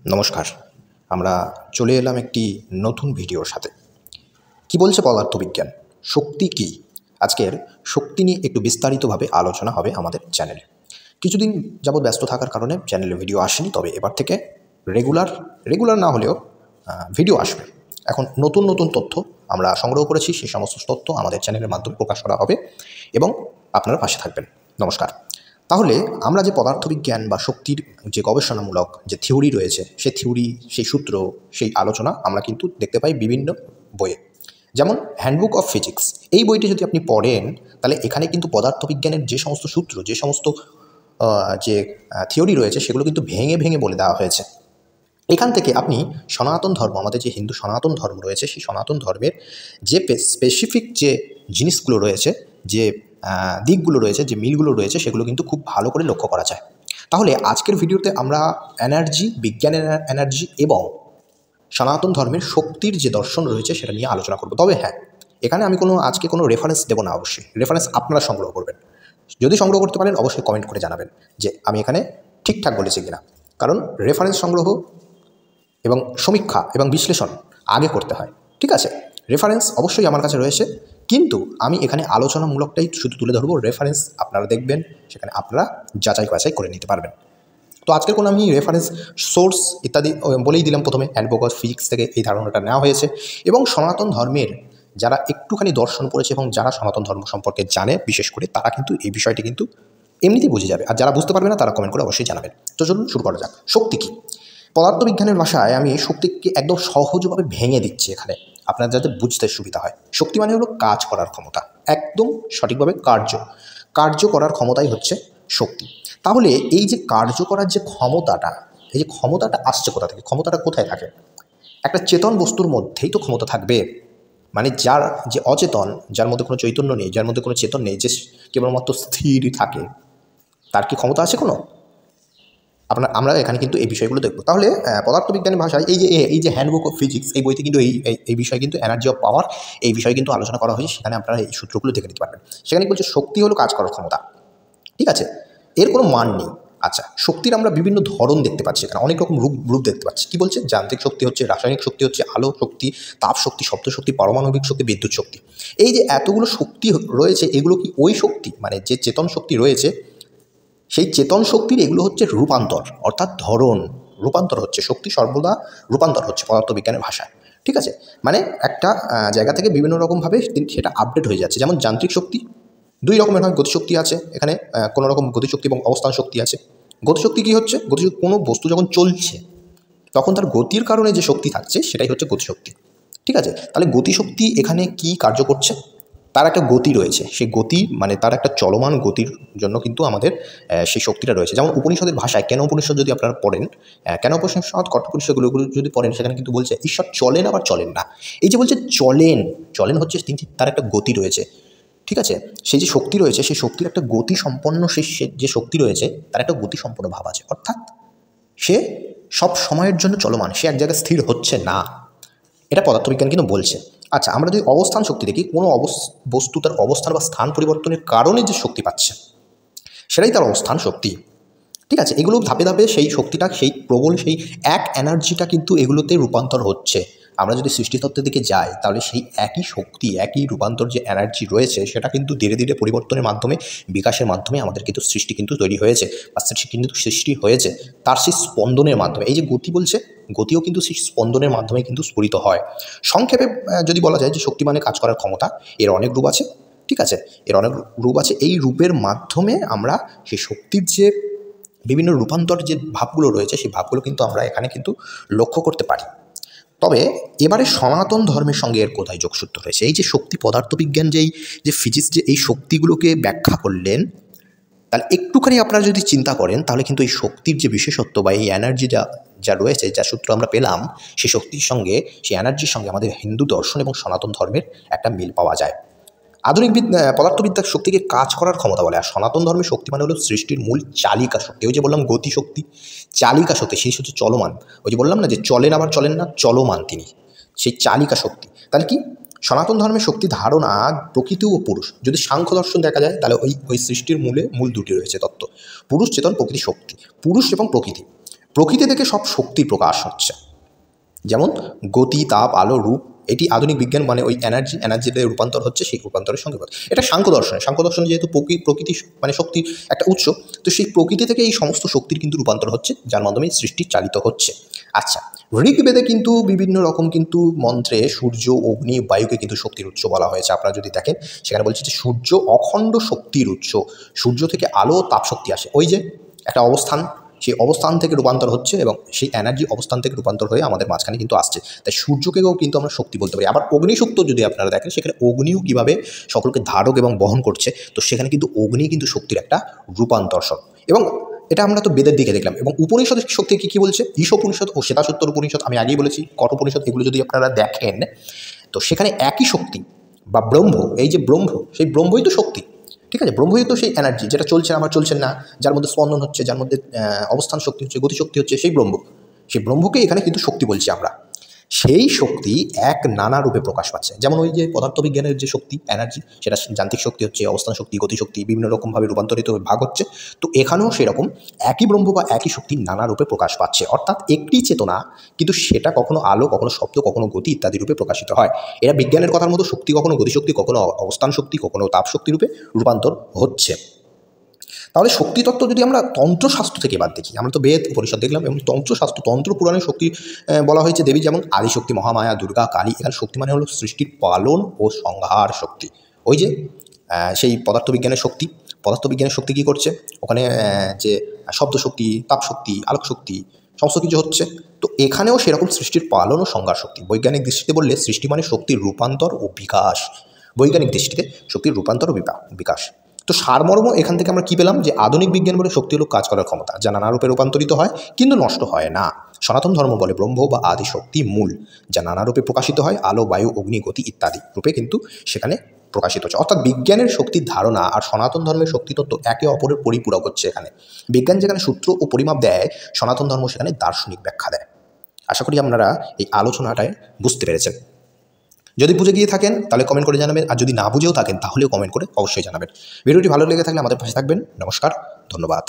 নমস্কার। আমরা চলে এলাম একটি নতুন ভিডিওর সাথে। কি বলছে পদার্থবিজ্ঞান? শক্তি কী? আজকের শক্তি নিয়ে একটু বিস্তারিতভাবে আলোচনা হবে আমাদের চ্যানেলে। কিছুদিন যাবৎ ব্যস্ত থাকার কারণে চ্যানেলে ভিডিও আসেনি, তবে এবার থেকে রেগুলার না হলেও ভিডিও আসবে। এখন নতুন নতুন তথ্য আমরা সংগ্রহ করেছি, সেই সমস্ত তথ্য আমাদের চ্যানেলের মাধ্যমে প্রকাশ করা হবে এবং আপনারা পাশে থাকবেন। নমস্কার। তাহলে আমরা যে পদার্থবিজ্ঞান বা শক্তির যে গবেষণামূলক যে থিওরি রয়েছে, সেই থিওরি, সেই সূত্র, সেই আলোচনা আমরা কিন্তু দেখতে পাই বিভিন্ন বইয়ে। যেমন হ্যান্ডবুক অফ ফিজিক্স, এই বইটি যদি আপনি পড়েন তাহলে এখানে কিন্তু পদার্থবিজ্ঞানের যে সমস্ত সূত্র, যে সমস্ত যে থিওরি রয়েছে সেগুলো কিন্তু ভেঙে ভেঙে বলে দেওয়া হয়েছে। এখান থেকে আপনি সনাতন ধর্ম, আমাদের যে হিন্দু সনাতন ধর্ম রয়েছে, সেই সনাতন ধর্মের যে স্পেসিফিক যে জিনিসগুলো রয়েছে, যে দিকগুলো রয়েছে, যে মিলগুলো রয়েছে, সেগুলো কিন্তু খুব ভালো করে লক্ষ্য করা যায়। তাহলে আজকের ভিডিওতে আমরা এনার্জি, বিজ্ঞানের এনার্জি এবং সনাতন ধর্মের শক্তির যে দর্শন রয়েছে সেটা নিয়ে আলোচনা করব। তবে হ্যাঁ, এখানে আমি আজকে কোনো রেফারেন্স দেবো না। অবশ্যই রেফারেন্স আপনারা সংগ্রহ করবেন। যদি সংগ্রহ করতে পারেন অবশ্যই কমেন্ট করে জানাবেন যে আমি এখানে ঠিকঠাক বলেছি কিনা। কারণ রেফারেন্স সংগ্রহ এবং সমীক্ষা এবং বিশ্লেষণ আগে করতে হয়, ঠিক আছে? রেফারেন্স অবশ্যই আমার কাছে রয়েছে, কিন্তু আমি এখানে আলোচনামূলকটাই শুধু তুলে ধরবো। রেফারেন্স আপনারা দেখবেন, সেখানে আপনারা যাচাই বাছাই করে নিতে পারবেন। তো আজকের আমি রেফারেন্স, সোর্স ইত্যাদি বলেই দিলাম। প্রথমে হ্যান্ডবুক অফ ফিজিক্স থেকে এই ধারণাটা নেওয়া হয়েছে এবং সনাতন ধর্মের যারা একটুখানি দর্শন পড়েছে এবং যারা সনাতন ধর্ম সম্পর্কে জানে বিশেষ করে, তারা কিন্তু এই বিষয়টি কিন্তু এমনিতেই বুঝে যাবে। আর যারা বুঝতে পারবে না তারা কমেন্ট করে অবশ্যই জানাবেন। তো চলুন শুরু করা যাক। শক্তি কী? পদার্থবিজ্ঞানের ভাষায় আমি শক্তিকে একদম সহজভাবে ভেঙে দিচ্ছি এখানে, আপনার যাতে বুঝতে সুবিধা হয়। শক্তি মানে হলো কাজ করার ক্ষমতা, একদম সঠিকভাবে কার্য করার ক্ষমতাই হচ্ছে শক্তি। তাহলে এই যে কার্য করার যে ক্ষমতাটা, এই যে ক্ষমতাটা আসছে কোথা থেকে? ক্ষমতাটা কোথায় থাকে? একটা চেতন বস্তুর মধ্যেই তো ক্ষমতা থাকবে। মানে যার যে অচেতন, যার মধ্যে কোনো চৈতন্য নেই, যার মধ্যে কোনো চেতন নেই, যে কেবলমাত্র স্থির থাকে, তার কি ক্ষমতা আছে কোনো? আমরা এখানে কিন্তু এই বিষয়গুলো দেখব। তাহলে পদার্থবিজ্ঞানের ভাষায় এই যে হ্যান্ডবুক অফ ফিজিক্স, এই বইতে কিন্তু এই বিষয়ে কিন্তু এনার্জি অফ পাওয়ার এই বিষয়ে কিন্তু আলোচনা করা হয়েছে। সেখানে আপনারা এই সূত্রগুলো দেখে নিতে পারবেন। সেখানে বলছে শক্তি হলো কাজ করার ক্ষমতা, ঠিক আছে? এর কোনো মান নেই। আচ্ছা, শক্তির আমরা বিভিন্ন ধরন দেখতে পাচ্ছি, এখানে অনেক রকম রূপ দেখতে পাচ্ছি। কি বলছে? যান্ত্রিক শক্তি হচ্ছে, রাসায়নিক শক্তি হচ্ছে, আলো শক্তি, তাপ শক্তি, শব্দ শক্তি, পারমাণবিক শক্তি, বিদ্যুৎ শক্তি। এই যে এতগুলো শক্তি রয়েছে, এগুলো কি ওই শক্তি, মানে যে চেতন শক্তি রয়েছে সেই চেতন শক্তির এগুলো হচ্ছে রূপান্তর, অর্থাৎ ধরন। রূপান্তর হচ্ছে, শক্তি সর্বদা রূপান্তর হচ্ছে পদার্থবিজ্ঞানের ভাষায়, ঠিক আছে? মানে একটা জায়গা থেকে বিভিন্ন রকমভাবে সেটা আপডেট হয়ে যাচ্ছে। যেমন যান্ত্রিক শক্তি দুই রকমের হয়। গতিশক্তি আছে এখানে, কোনো রকম গতিশক্তি এবং অবস্থান শক্তি আছে। গতিশক্তি কী হচ্ছে? গতিশক্তি কোনো বস্তু যখন চলছে তখন তার গতির কারণে যে শক্তি থাকছে সেটাই হচ্ছে গতিশক্তি, ঠিক আছে? তাহলে গতিশক্তি এখানে কি কার্য করছে? তার একটা গতি রয়েছে, সেই গতি মানে তার একটা চলমান গতির জন্য কিন্তু আমাদের সেই শক্তিটা রয়েছে। যেমন উপনিষদের ভাষায়, কেন উপনিষদ যদি আপনারা পড়েন, কেন উপনিষদ, কঠোপনিষদগুলো যদি পড়েন, সেখানে কিন্তু বলছে ঈশ্বর চলেন আবার চলেন না। এই যে বলছে চলেন হচ্ছে তার একটা গতি রয়েছে, ঠিক আছে? সেই যে শক্তি রয়েছে, সেই শক্তির একটা গতি সম্পন্ন, যে শক্তি রয়েছে তার একটা গতি সম্পন্ন ভাব আছে, অর্থাৎ সে সব সময়ের জন্য চলমান, সে এক জায়গায় স্থির হচ্ছে না। এটা পদার্থবিজ্ঞান কিন্তু বলছে। আচ্ছা, আমরা যদি অবস্থান শক্তি দেখি, কোনো বস্তু তার অবস্থান বা স্থান পরিবর্তনের কারণে যে শক্তি পাচ্ছে সেটাই তার অবস্থান শক্তি, ঠিক আছে? এগুলো ধাপে ধাপে সেই শক্তিটা, সেই প্রবল, সেই এক এনার্জিটা কিন্তু এগুলোতে রূপান্তর হচ্ছে। আমরা যদি সৃষ্টিতত্ত্বের দিকে যাই তাহলে সেই একই শক্তি, একই রূপান্তর যে এনার্জি রয়েছে সেটা কিন্তু ধীরে ধীরে পরিবর্তনের মাধ্যমে, বিকাশের মাধ্যমে আমাদের কিন্তু সৃষ্টি কিন্তু তৈরি হয়েছে, বা সৃষ্টি হয়েছে তার সেই স্পন্দনের মাধ্যমে। এই যে গতি বলছে, গতিও কিন্তু সেই স্পন্দনের মাধ্যমে কিন্তু স্ফুরিত হয়। সংক্ষেপে যদি বলা যায় যে শক্তি মানে কাজ করার ক্ষমতা, এর অনেক রূপ আছে, ঠিক আছে? এর অনেক রূপ আছে। এই রূপের মাধ্যমে আমরা সেই শক্তির যে বিভিন্ন রূপান্তর যে ভাবগুলো রয়েছে সেই ভাবগুলো কিন্তু আমরা এখানে কিন্তু লক্ষ্য করতে পারি। তবে এবারে সনাতন ধর্মের সঙ্গে এর কোথায় যোগসূত্র রয়েছে? এই যে শক্তি, পদার্থবিজ্ঞান যে ফিজিক্স যে এই শক্তিগুলোকে ব্যাখ্যা করলেন, তাহলে একটুখানি আপনারা যদি চিন্তা করেন তাহলে কিন্তু এই শক্তির যে বিশেষত্ব বা এই এনার্জি যা রয়েছে, যা সূত্র আমরা পেলাম, সেই শক্তির সঙ্গে, সেই এনার্জির সঙ্গে আমাদের হিন্দু দর্শন এবং সনাতন ধর্মের একটা মিল পাওয়া যায়। আধুনিক পদার্থবিদ্যার শক্তিকে কাজ করার ক্ষমতা বলে, আর সনাতন ধর্মের শক্তি মানে হলো সৃষ্টির মূল চালিকা শক্তি। ওই যে বললাম গতিশক্তি, চালিকা শক্তি, সেই হচ্ছে চলমান। ওই যে বললাম না যে চলেন আবার চলেন না, চলমান তিনি, সেই চালিকা শক্তি। তাহলে কি সনাতন ধর্মের শক্তি ধারণা প্রকৃতি ও পুরুষ। যদি সাংখ্য দর্শন দেখা যায় তাহলে ওই সৃষ্টির মূল দুটি রয়েছে তত্ত্ব: পুরুষ চেতন, প্রকৃতি শক্তি। পুরুষ এবং প্রকৃতি, প্রকৃতি থেকে সব শক্তির প্রকাশ হচ্ছে, যেমন গতি, তাপ, আলো, রূপ। এটি আধুনিক বিজ্ঞান মানে ওই এনার্জিতে রূপান্তর হচ্ছে, সেই রূপান্তরের সঙ্গে এটা সাংখ্য দর্শন যেহেতু প্রকৃতি মানে শক্তির একটা উৎস, তো সেই প্রকৃতি থেকে এই সমস্ত শক্তির কিন্তু রূপান্তর হচ্ছে, যার মাধ্যমে সৃষ্টি চালিত হচ্ছে। আচ্ছা, ঋগ্বেদে কিন্তু বিভিন্ন রকম কিন্তু মন্ত্রে সূর্য, অগ্নি, বায়ুকে কিন্তু শক্তির উৎস বলা হয়েছে। আপনারা যদি দেখেন সেখানে বলছে যে সূর্য অখণ্ড শক্তির উৎস, সূর্য থেকে আলো তাপ শক্তি আসে, ওই যে একটা অবস্থান, সেই অবস্থান থেকে রূপান্তর হচ্ছে এবং সেই এনার্জি অবস্থান থেকে রূপান্তর হয়ে আমাদের মাঝখানে কিন্তু আসছে। তাই সূর্যকেও কিন্তু আমরা শক্তি বলতে পারি। আবার অগ্নিশক্তি যদি আপনারা দেখেন সেখানে অগ্নিও কীভাবে সকলকে ধারক এবং বহন করছে, তো সেখানে কিন্তু অগ্নি কিন্তু শক্তির একটা রূপান্তর্ষণ। এবং এটা আমরা তো বেদের দিকে দেখলাম। এবং উপনিষদের শক্তি কী বলছে, ঈশোপনিষদ ও শ্বেতাশ্বতর উপনিষদ, আমি আগেই বলেছি কঠোপনিষদ, এগুলো যদি আপনারা দেখেন তো সেখানে একই শক্তি বা ব্রহ্ম, এই যে ব্রহ্ম, সেই ব্রহ্মই তো শক্তি, ঠিক আছে? ব্রহ্মই তো সেই এনার্জি যেটা চলছে আমার চলছে না, যার মধ্যে স্পন্দন হচ্ছে, যার মধ্যে অবস্থান শক্তি হচ্ছে, গতিশক্তি হচ্ছে, সেই ব্রহ্ম। সেই ব্রহ্মকে এখানে কিন্তু শক্তি বলছি আমরা। সেই শক্তি এক নানা রূপে প্রকাশ পাচ্ছে, যেমন ওই যে পদার্থবিজ্ঞানের যে শক্তি এনার্জি, সেটা যান্ত্রিক শক্তি হচ্ছে, অবস্থান শক্তি, গতিশক্তি, বিভিন্ন রকমভাবে রূপান্তরিত ভাগ হচ্ছে। তো এখানেও সেরকম একই ব্রহ্ম বা একই শক্তি নানা রূপে প্রকাশ পাচ্ছে, অর্থাৎ একটি চেতনা, কিন্তু সেটা কখনো আলো, কখনো শব্দ, কখনো গতি ইত্যাদি রূপে প্রকাশিত হয়। এরা বিজ্ঞানের কথার মতো শক্তি কখনো গতিশক্তি, কখনো অবস্থান শক্তি, কখনো তাপ শক্তি রূপে রূপান্তর হচ্ছে। তাহলে শক্তিতত্ত্ব যদি আমরা তন্ত্রশাস্ত্র থেকে বাদ দেখি, আমরা তো বেদ উপনিষদ দেখলাম, এবং তন্ত্রশাস্ত্র, তন্ত্র পুরাণের শক্তি বলা হয়েছে দেবী, যেমন আদিশক্তি, মহামায়া, দুর্গা, কালী। এখানে শক্তি মানে হলো সৃষ্টির পালন ও সংহার শক্তি। ওই যে সেই পদার্থবিজ্ঞানের শক্তি, পদার্থবিজ্ঞানের শক্তি কী করছে, ওখানে যে শব্দ শক্তি, তাপ শক্তি, আলোক শক্তি, সমস্ত কিছু হচ্ছে। তো এখানেও সেরকম সৃষ্টির পালন ও সংহার শক্তি। বৈজ্ঞানিক দৃষ্টিতে বললে সৃষ্টি মানে শক্তির রূপান্তর ও বিকাশ। বৈজ্ঞানিক দৃষ্টিতে শক্তির রূপান্তর ও বিকাশ। তো সারমর্ম এখান থেকে আমরা কী পেলাম, যে আধুনিক বিজ্ঞান বলে শক্তি হলো কাজ করার ক্ষমতা, যা নানা রূপে রূপান্তরিত হয় কিন্তু নষ্ট হয় না। সনাতন ধর্ম বলে ব্রহ্ম বা আদি শক্তি মূল, যা নানা রূপে প্রকাশিত হয়, আলো, বায়ু, অগ্নি, গতি ইত্যাদি রূপে কিন্তু সেখানে প্রকাশিত হচ্ছে। অর্থাৎ বিজ্ঞানের শক্তির ধারণা আর সনাতন ধর্মের শক্তিতত্ত্ব একে অপরের পরিপূরক হচ্ছে। এখানে বিজ্ঞান যেখানে সূত্র ও পরিমাপ দেয়, সনাতন ধর্ম সেখানে দার্শনিক ব্যাখ্যা দেয়। আশা করি আপনারা এই আলোচনাটায় বুঝতে পেরেছেন। যদি বুঝে গিয়ে থাকেন তাহলে কমেন্ট করে জানাবেন, আর যদি না বুঝেও থাকেন তাহলেও কমেন্ট করে অবশ্যই জানাবেন। ভিডিওটি ভালো লেগে থাকলে আমাদের পাশে থাকবেন। নমস্কার, ধন্যবাদ।